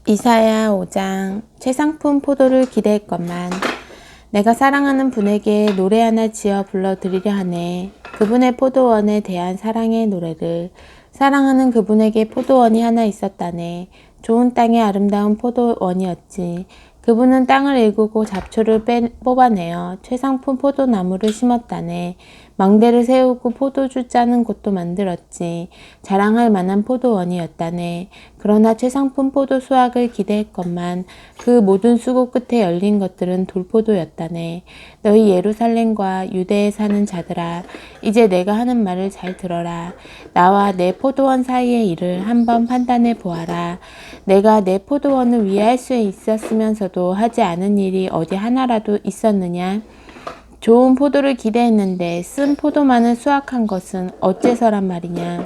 이사야 5장. 최상품 포도를 기대했건만 내가 사랑하는 분에게 노래 하나 지어 불러드리려 하네. 그분의 포도원에 대한 사랑의 노래를. 사랑하는 그분에게 포도원이 하나 있었다네. 좋은 땅의 아름다운 포도원이었지. 그분은 땅을 일구고 잡초를 뽑아내어 최상품 포도나무를 심었다네. 망대를 세우고 포도주 짜는 곳도 만들었지. 자랑할 만한 포도원이었다네. 그러나 최상품 포도 수확을 기대했건만 그 모든 수고 끝에 열린 것들은 돌포도였다네. 너희 예루살렘과 유대에 사는 자들아, 이제 내가 하는 말을 잘 들어라. 나와 내 포도원 사이의 일을 한번 판단해 보아라. 내가 내 포도원을 위해 할 수 있었으면서도 하지 않은 일이 어디 하나라도 있었느냐? 좋은 포도를 기대했는데 쓴 포도만을 수확한 것은 어째서란 말이냐.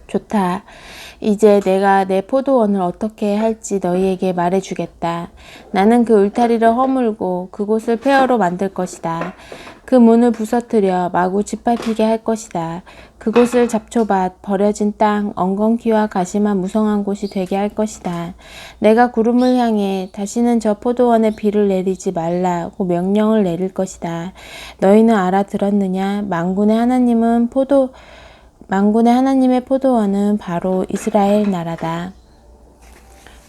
좋다. 이제 내가 내 포도원을 어떻게 할지 너희에게 말해주겠다. 나는 그 울타리를 허물고 그곳을 폐허로 만들 것이다. 그 문을 부서뜨려 마구 짓밟히게 할 것이다. 그곳을 잡초밭, 버려진 땅, 엉겅퀴와 가시만 무성한 곳이 되게 할 것이다. 내가 구름을 향해 다시는 저 포도원에 비를 내리지 말라고 명령을 내릴 것이다. 너희는 알아들었느냐? 만군의 하나님의 포도원은 바로 이스라엘 나라다.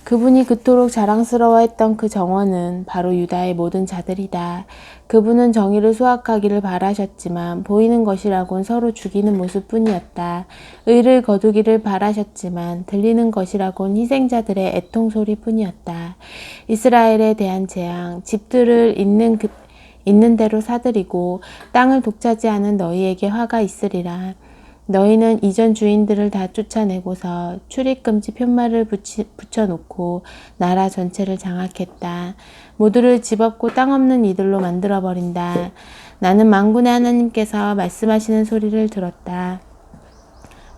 그분이 그토록 자랑스러워했던 그 정원은 바로 유다의 모든 자들이다. 그분은 정의를 수확하기를 바라셨지만 보이는 것이라곤 서로 죽이는 모습뿐이었다. 의를 거두기를 바라셨지만 들리는 것이라곤 희생자들의 애통소리뿐이었다. 이스라엘에 대한 재앙, 집들을 있는 대로 사들이고 땅을 독차지하는 너희에게 화가 있으리라. 너희는 이전 주인들을 다 쫓아내고서 출입금지 편말을 붙여놓고 나라 전체를 장악했다. 모두를 집없고 땅 없는 이들로 만들어버린다. 나는 만군의 하나님께서 말씀하시는 소리를 들었다.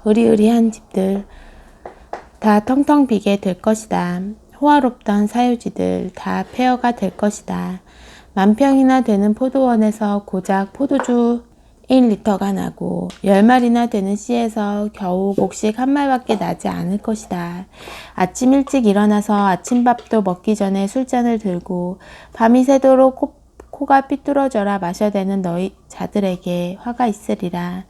으리으리한 집들 다 텅텅 비게 될 것이다. 호화롭던 사유지들 다 폐허가 될 것이다. 만평이나 되는 포도원에서 고작 포도주 1리터가 나고 10마리나 되는 씨에서 겨우 곡식 한 말밖에 나지 않을 것이다. 아침 일찍 일어나서 아침밥도 먹기 전에 술잔을 들고 밤이 새도록 코가 삐뚤어져라 마셔대는 너희 자들에게 화가 있으리라.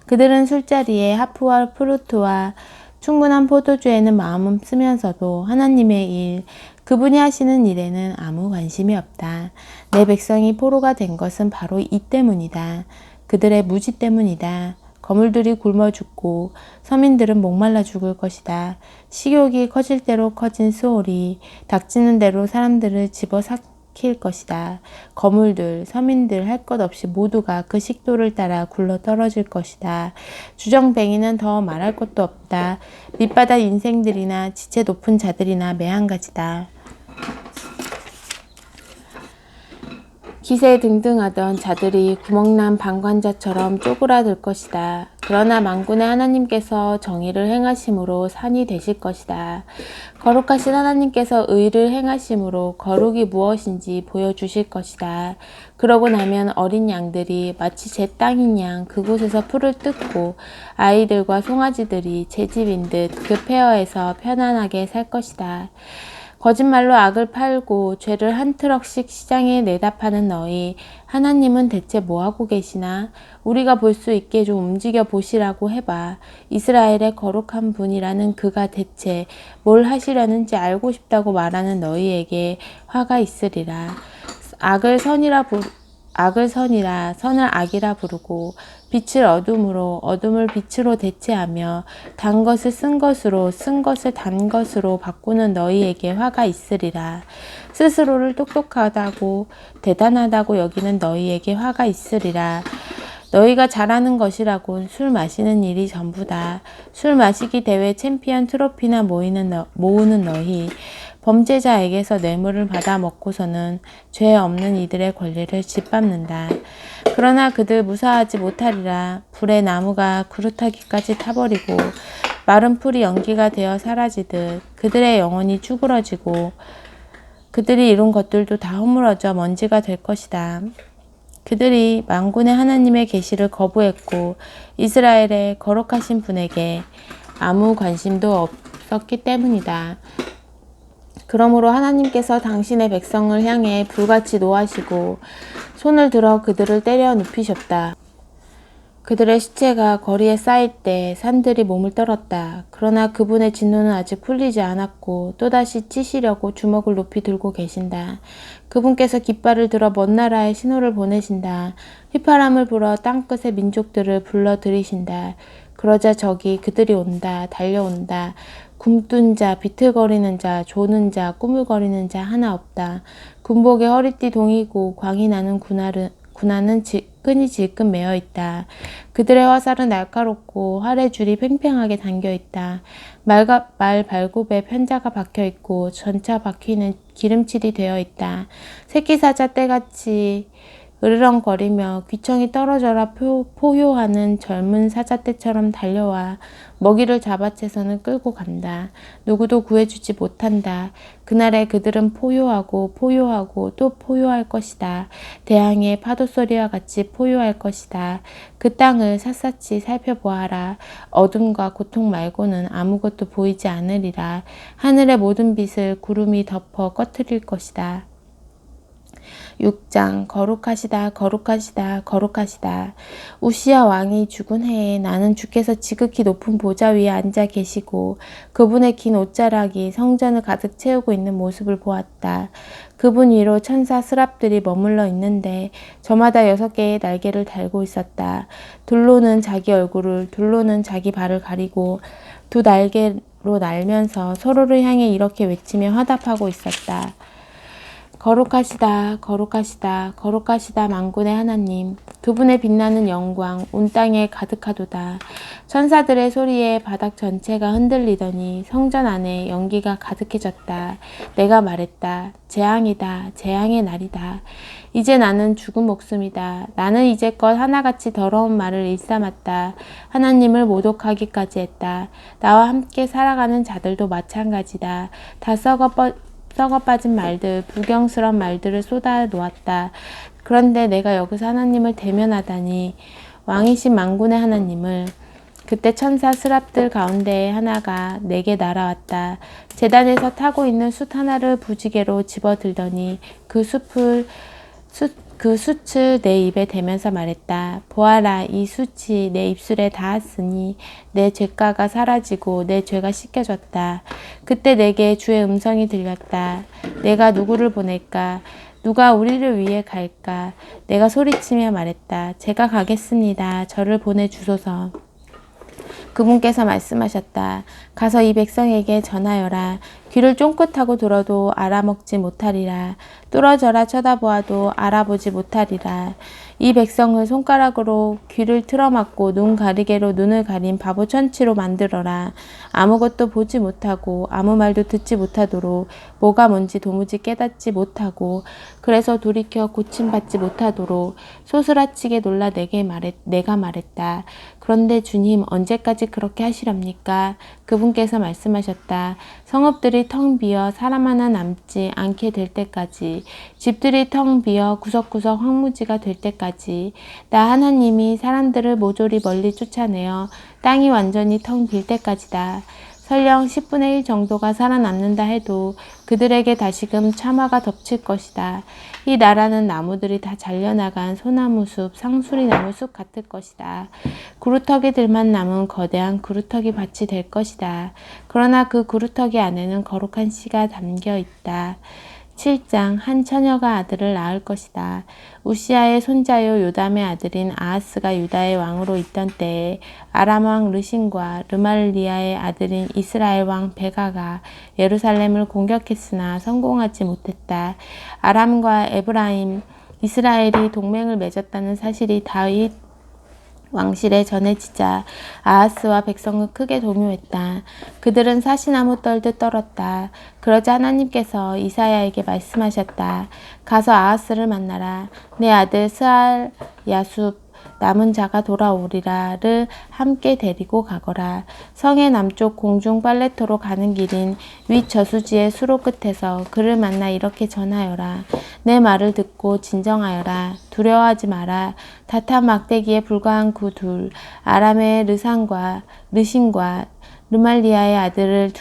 그들은 술자리에 하프와 프루트와 충분한 포도주에는 마음은 쓰면서도 하나님의 일, 그분이 하시는 일에는 아무 관심이 없다. 내 백성이 포로가 된 것은 바로 이 때문이다. 그들의 무지 때문이다. 거물들이 굶어 죽고 서민들은 목말라 죽을 것이다. 식욕이 커질 대로 커진 수월이 닥치는 대로 사람들을 집어삼킬 것이다. 거물들, 서민들 할 것 없이 모두가 그 식도를 따라 굴러 떨어질 것이다. 주정뱅이는 더 말할 것도 없다. 밑바닥 인생들이나 지체 높은 자들이나 매한가지다. 기세 등등하던 자들이 구멍난 방관자처럼 쪼그라들 것이다. 그러나 만군의 하나님께서 정의를 행하심으로 산이 되실 것이다. 거룩하신 하나님께서 의를 행하심으로 거룩이 무엇인지 보여주실 것이다. 그러고 나면 어린 양들이 마치 제 땅인 양 그곳에서 풀을 뜯고 아이들과 송아지들이 제 집인 듯 그 폐허에서 편안하게 살 것이다. 거짓말로 악을 팔고 죄를 한 트럭씩 시장에 내다 파는 너희, 하나님은 대체 뭐하고 계시나? 우리가 볼 수 있게 좀 움직여 보시라고 해봐. 이스라엘의 거룩한 분이라는 그가 대체 뭘 하시려는지 알고 싶다고 말하는 너희에게 화가 있으리라. 악을 선이라 선을 악이라 부르고 빛을 어둠으로 어둠을 빛으로 대체하며 단 것을 쓴 것으로 쓴 것을 단 것으로 바꾸는 너희에게 화가 있으리라. 스스로를 똑똑하다고 대단하다고 여기는 너희에게 화가 있으리라. 너희가 잘하는 것이라곤 술 마시는 일이 전부다. 술 마시기 대회 챔피언 트로피나 모으는 너희. 범죄자에게서 뇌물을 받아 먹고서는 죄 없는 이들의 권리를 짓밟는다. 그러나 그들 무사하지 못하리라. 불의 나무가 그루타기까지 타버리고 마른 풀이 연기가 되어 사라지듯 그들의 영혼이 쭈그러지고 그들이 이룬 것들도 다 허물어져 먼지가 될 것이다. 그들이 만군의 하나님의 계시를 거부했고 이스라엘의 거룩하신 분에게 아무 관심도 없었기 때문이다. 그러므로 하나님께서 당신의 백성을 향해 불같이 노하시고 손을 들어 그들을 때려 눕히셨다. 그들의 시체가 거리에 쌓일 때 산들이 몸을 떨었다. 그러나 그분의 진노는 아직 풀리지 않았고 또다시 찌시려고 주먹을 높이 들고 계신다. 그분께서 깃발을 들어 먼 나라에 신호를 보내신다. 휘파람을 불어 땅끝의 민족들을 불러들이신다. 그러자 저기 그들이 온다. 달려온다. 굼뜬 자, 비틀거리는 자, 조는 자, 꾸물거리는 자 하나 없다. 군복에 허리띠 동이고 광이 나는 군화는 끈이 질끈 매어 있다. 그들의 화살은 날카롭고 활의 줄이 팽팽하게 당겨 있다. 말 발굽에 편자가 박혀 있고 전차 바퀴는 기름칠이 되어 있다. 새끼 사자 떼같이 으르렁거리며 귀청이 떨어져라 포효하는 젊은 사자떼처럼 달려와 먹이를 잡아채서는 끌고 간다. 누구도 구해주지 못한다. 그날에 그들은 포효하고 포효하고 또 포효할 것이다. 대항의 파도소리와 같이 포효할 것이다. 그 땅을 샅샅이 살펴보아라. 어둠과 고통 말고는 아무것도 보이지 않으리라. 하늘의 모든 빛을 구름이 덮어 꺼트릴 것이다. 6장 거룩하시다 거룩하시다 거룩하시다. 우시야 왕이 죽은 해에 나는 주께서 지극히 높은 보좌 위에 앉아 계시고 그분의 긴 옷자락이 성전을 가득 채우고 있는 모습을 보았다. 그분 위로 천사 스랍들이 머물러 있는데 저마다 6개의 날개를 달고 있었다. 둘로는 자기 얼굴을 둘로는 자기 발을 가리고 두 날개로 날면서 서로를 향해 이렇게 외치며 화답하고 있었다. 거룩하시다 거룩하시다 거룩하시다 만군의 하나님. 그분의 빛나는 영광 온 땅에 가득하도다. 천사들의 소리에 바닥 전체가 흔들리더니 성전 안에 연기가 가득해졌다. 내가 말했다. 재앙이다. 재앙의 날이다. 이제 나는 죽은 목숨이다. 나는 이제껏 하나같이 더러운 말을 일삼았다. 하나님을 모독하기까지 했다. 나와 함께 살아가는 자들도 마찬가지다. 다 썩어빠진 말들, 불경스러운 말들을 쏟아 놓았다. 그런데 내가 여기서 하나님을 대면하다니, 왕이신 만군의 하나님을. 그때 천사 스랍들 가운데 하나가 내게 날아왔다. 제단에서 타고 있는 숯 하나를 부지개로 집어들더니 그 숯을 내 입에 대면서 말했다. 보아라, 이 숯이 내 입술에 닿았으니 내 죄가가 사라지고 내 죄가 씻겨졌다. 그때 내게 주의 음성이 들렸다. 내가 누구를 보낼까? 누가 우리를 위해 갈까? 내가 소리치며 말했다. 제가 가겠습니다. 저를 보내주소서. 그분께서 말씀하셨다. 가서 이 백성에게 전하여라. 귀를 쫑긋하고 들어도 알아먹지 못하리라. 뚫어져라 쳐다보아도 알아보지 못하리라. 이 백성을 손가락으로 귀를 틀어막고 눈 가리개로 눈을 가린 바보 천치로 만들어라. 아무것도 보지 못하고 아무 말도 듣지 못하도록 뭐가 뭔지 도무지 깨닫지 못하고 그래서 돌이켜 고침받지 못하도록 소스라치게 놀라 내가 말했다. 그런데 주님 언제까지 그렇게 하시렵니까? 그분께서 말씀하셨다. 성읍들이 텅 비어 사람 하나 남지 않게 될 때까지, 집들이 텅 비어 구석구석 황무지가 될 때까지, 나 하나님이 사람들을 모조리 멀리 쫓아내어 땅이 완전히 텅 빌 때까지다. 설령 10분의 1 정도가 살아남는다 해도 그들에게 다시금 참화가 덮칠 것이다. 이 나라는 나무들이 다 잘려나간 소나무 숲, 상수리나무 숲 같을 것이다. 구루터기들만 남은 거대한 구루터기 밭이 될 것이다. 그러나 그 구루터기 안에는 거룩한 씨가 담겨 있다. 7장 한 처녀가 아들을 낳을 것이다. 우시아의 손자요 요담의 아들인 아하스가 유다의 왕으로 있던 때에 아람 왕 르신과 르말리아의 아들인 이스라엘 왕 베가가 예루살렘을 공격했으나 성공하지 못했다. 아람과 에브라임, 이스라엘이 동맹을 맺었다는 사실이 다윗 왕실에 전해지자 아하스와 백성은 크게 동요했다. 그들은 사시나무 떨듯 떨었다. 그러자 하나님께서 이사야에게 말씀하셨다. 가서 아하스를 만나라. 내 아들 스알 야숲 남은 자가 돌아오리라를 함께 데리고 가거라. 성의 남쪽 공중 빨래터로 가는 길인 윗 저수지의 수로 끝에서 그를 만나 이렇게 전하여라. 내 말을 듣고 진정하여라. 두려워하지 마라. 다탄 막대기에 불과한 그 둘, 아람의 르신과 르말리아의 아들을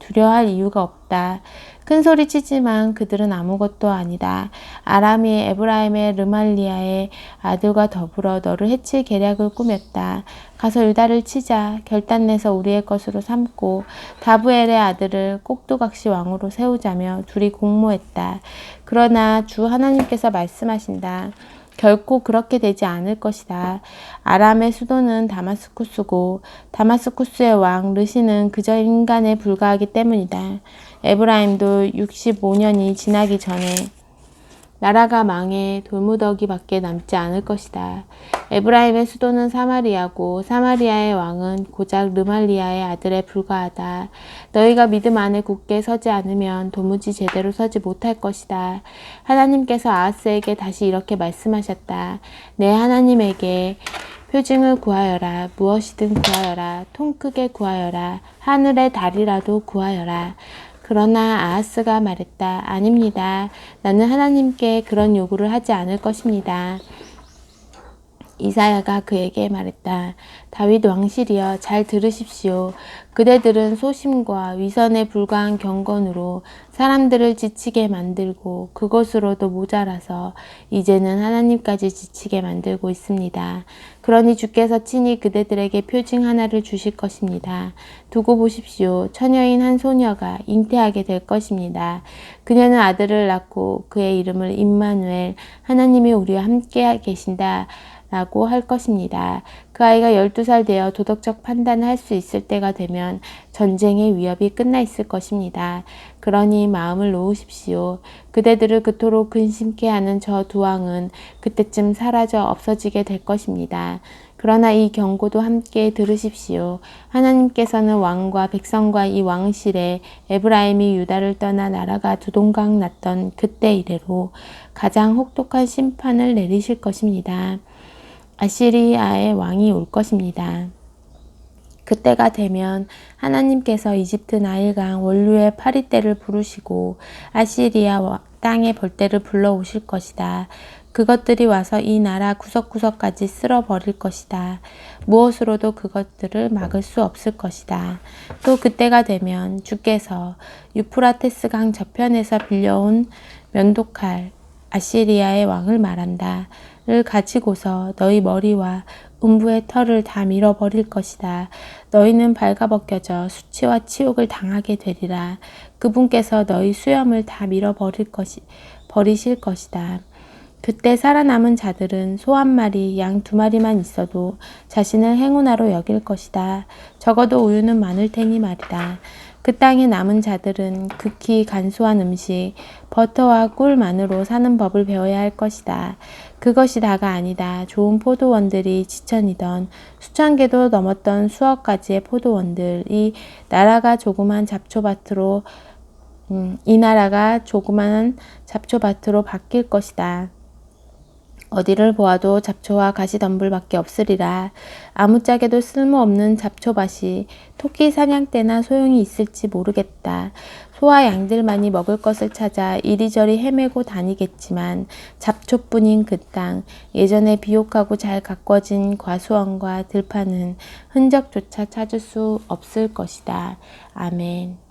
두려워할 이유가 없다. 큰 소리 치지만 그들은 아무것도 아니다. 아람이 에브라임의 르말리아의 아들과 더불어 너를 해칠 계략을 꾸몄다. 가서 유다를 치자. 결단내서 우리의 것으로 삼고 다브엘의 아들을 꼭두각시 왕으로 세우자며 둘이 공모했다. 그러나 주 하나님께서 말씀하신다. 결코 그렇게 되지 않을 것이다. 아람의 수도는 다마스쿠스고 다마스쿠스의 왕 르시는 그저 인간에 불과하기 때문이다. 에브라임도 65년이 지나기 전에 나라가 망해 돌무더기밖에 남지 않을 것이다. 에브라임의 수도는 사마리아고 사마리아의 왕은 고작 르말리아의 아들에 불과하다. 너희가 믿음 안에 굳게 서지 않으면 도무지 제대로 서지 못할 것이다. 하나님께서 아하스에게 다시 이렇게 말씀하셨다. 내 하나님에게 표징을 구하여라. 무엇이든 구하여라. 통 크게 구하여라. 하늘의 달이라도 구하여라. 그러나 아하스가 말했다. 아닙니다. 나는 하나님께 그런 요구를 하지 않을 것입니다. 이사야가 그에게 말했다. 다윗 왕실이여 잘 들으십시오. 그대들은 소심과 위선에 불과한 경건으로 사람들을 지치게 만들고 그것으로도 모자라서 이제는 하나님까지 지치게 만들고 있습니다. 그러니 주께서 친히 그대들에게 표징 하나를 주실 것입니다. 두고 보십시오. 처녀인 한 소녀가 잉태하게 될 것입니다. 그녀는 아들을 낳고 그의 이름을 임마누엘, 하나님이 우리와 함께 계신다 라고 할 것입니다. 그 아이가 12살 되어 도덕적 판단을 할 수 있을 때가 되면 전쟁의 위협이 끝나 있을 것입니다. 그러니 마음을 놓으십시오. 그대들을 그토록 근심케 하는 저 두 왕은 그때쯤 사라져 없어지게 될 것입니다. 그러나 이 경고도 함께 들으십시오. 하나님께서는 왕과 백성과 이 왕실에 에브라임이 유다를 떠나 나라가 두동강 났던 그때 이래로 가장 혹독한 심판을 내리실 것입니다. 아시리아의 왕이 올 것입니다. 그때가 되면 하나님께서 이집트 나일강 원류의 파리떼를 부르시고 아시리아 땅의 벌떼를 불러오실 것이다. 그것들이 와서 이 나라 구석구석까지 쓸어버릴 것이다. 무엇으로도 그것들을 막을 수 없을 것이다. 또 그때가 되면 주께서 유프라테스강 저편에서 빌려온 면도칼 아시리아의 왕을 말한다. 를 가지고서 너희 머리와 음부의 털을 다 밀어버릴 것이다. 너희는 발가벗겨져 수치와 치욕을 당하게 되리라. 그분께서 너희 수염을 다 버리실 것이다. 그때 살아남은 자들은 소 한 마리, 양 2마리만 있어도 자신을 행운아로 여길 것이다. 적어도 우유는 많을 테니 말이다. 그 땅에 남은 자들은 극히 간소한 음식, 버터와 꿀만으로 사는 법을 배워야 할 것이다. 그것이 다가 아니다. 좋은 포도원들이 지천이던 수천 개도 넘었던 수억 가지의 포도원들, 이 나라가 조그만 잡초밭으로 바뀔 것이다. 어디를 보아도 잡초와 가시덤불밖에 없으리라. 아무짝에도 쓸모없는 잡초밭이 토끼 사냥 때나 소용이 있을지 모르겠다. 소와 양들만이 먹을 것을 찾아 이리저리 헤매고 다니겠지만 잡초뿐인 그 땅, 예전에 비옥하고 잘 가꿔진 과수원과 들판은 흔적조차 찾을 수 없을 것이다. 아멘.